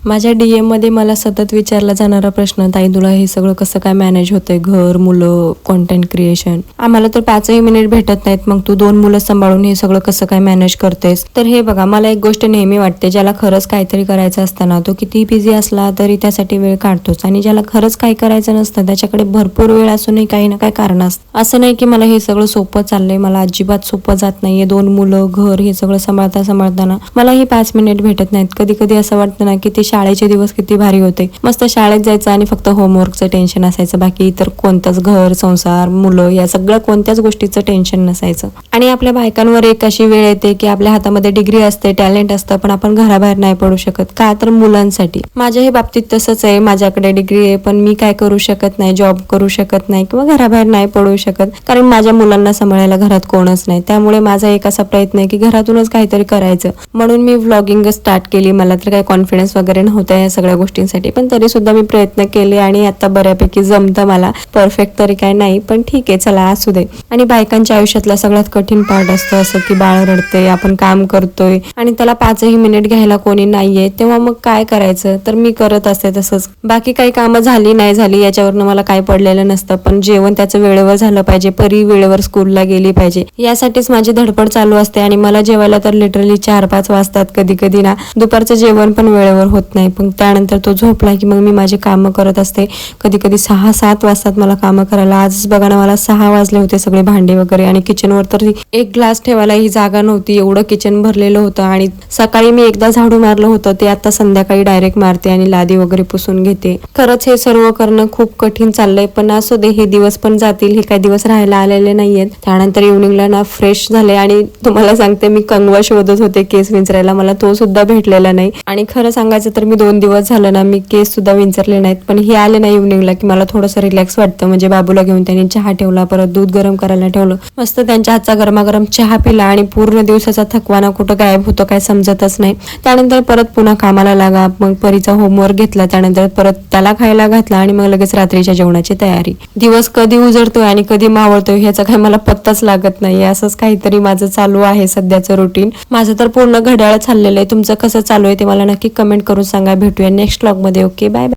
माझ्या DM मध्ये मला सतत विचारला जाणारा प्रश्न, ताई तुला हे सगळं कसं काय मॅनेज होतंय, घर, मुलं, कॉन्टेंट क्रिएशन. आम्हाला तर 5ही मिनिट भेटत नाहीत, मग तू 2 मुलं सांभाळून हे सगळं कसं काय मॅनेज करतेस. तर हे बघा, मला एक गोष्ट नेहमी वाटते, ज्याला खरंच काहीतरी करायचं असताना तो किती बिझी असला तरी त्यासाठी वेळ काढतोच, आणि ज्याला खरंच काही करायचं नसतं त्याच्याकडे भरपूर वेळ असूनही काही ना काही कारण असतं. असं नाही की मला हे सगळं सोपं चाललंय, मला अजिबात सोपं जात नाहीये. 2 मुलं, घर हे सगळं सांभाळताना मलाही 5 मिनिट भेटत नाहीत. कधी कधी असं वाटतं ना की ते शाळेचे दिवस किती भारी होते. मस्त शाळेत जायचं आणि फक्त होमवर्कचं टेन्शन असायचं, बाकी इतर कोणतंच घर, संसार, मुलं या सगळ्या कोणत्याच गोष्टीचं टेन्शन नसायचं. आणि आपल्या बायकांवर एक अशी वेळ येते की आपल्या हातामध्ये डिग्री असते, टॅलेंट असतं, पण आपण घराबाहेर नाही पडू शकत. का तर मुलांसाठी. माझ्याही बाबतीत तसंच आहे. माझ्याकडे डिग्री आहे पण मी काय करू शकत नाही, जॉब करू शकत नाही किंवा घराबाहेर नाही पडू शकत, कारण माझ्या मुलांना सांभाळायला घरात कोणच नाही. त्यामुळे माझा एक असा प्रयत्न आहे की घरातूनच काहीतरी करायचं. म्हणून मी व्लॉगिंग स्टार्ट केली. मला तर काही कॉन्फिडन्स वगैरे नव्हता या सगळ्या गोष्टींसाठी, पण तरी सुद्धा मी प्रयत्न केले आणि आता बऱ्यापैकी जमतं मला. परफेक्ट तरी काय नाही, पण ठीक आहे, चला असू दे. आणि बायकांच्या आयुष्यातला सगळ्यात कठीण पार्ट असतं असं की बाळ रडते, आपण काम करतोय आणि त्याला 5ही मिनिट घ्यायला कोणी नाहीये, तेव्हा मग काय करायचं. तर मी करत असते तसंच. बाकी काही कामं झाली नाही झाली याच्यावरनं मला काय पडलेलं नसतं, पण जेवण त्याचं वेळेवर झालं पाहिजे, परी वेळेवर स्कूलला गेली पाहिजे, यासाठीच माझी धडपड चालू असते. आणि मला जेवायला तर लिटरली 4-5 वाजतात. कधी कधी ना दुपारचं जेवण पण वेळेवर होत नाही, पण त्यानंतर तो झोपला की मग मी माझी कामं करत असते. कधी कधी 6-7 वाजतात मला कामं करायला. आजच बघा ना, मला 6 वाजले होते सगळे भांडे वगैरे, आणि किचनवर तर एक ग्लास ठेवायला ही जागा नव्हती, एवढं किचन भरलेलं होतं. आणि सकाळी मी एकदा झाडू मारलं होतं, ते आता संध्याकाळी डायरेक्ट मारते आणि लादी वगैरे पुसून घेते. खरंच हे सर्व करणं खूप कठीण चाललंय, पण असू दे, हे दिवस पण जातील. हे काही दिवस राहायला आलेले नाहीयेत. त्यानंतर इव्हनिंगला ना फ्रेश झाले, आणि तुम्हाला सांगते मी कंगवा शोधत होते केस विंचरायला, मला तो सुद्धा भेटलेला नाही. आणि खरं सांगायचं तर मी 2 दिवस झालं ना मी केस सुद्धा विंचरले नाहीत. पण हे आले ना इव्हनिंगला की मला थोडंसं रिलॅक्स वाटतं. म्हणजे बाबूला घेऊन त्यांनी चहा ठेवला, परत दूध गरम करायला ठेवलं, मस्त त्यांच्या हातचा गरमागरम चहा पिला, आणि पूर्ण दिवसाचा थकवाना कुठं गायब होतो काय समजतच नाही. त्यानंतर परत पुन्हा कामाला लागा. मग परीचा होमवर्क घेतला, त्यानंतर परत त्याला खायला घातला, आणि मग लगेच रात्रीच्या जेवणाची तयारी. दिवस कधी उजळतोय आणि कधी मावळतोय ह्याचा काही मला पत्ताच लागत नाही. असंच काहीतरी माझं चालू आहे सध्याचं रुटीन. माझं तर पूर्ण घड्याळ चाललेलं आहे. तुमचं कसं चालू आहे ते मला नक्की कमेंट करून सांगा. भेटूया नेक्स्ट व्लॉग मध्ये. Okay, bye bye.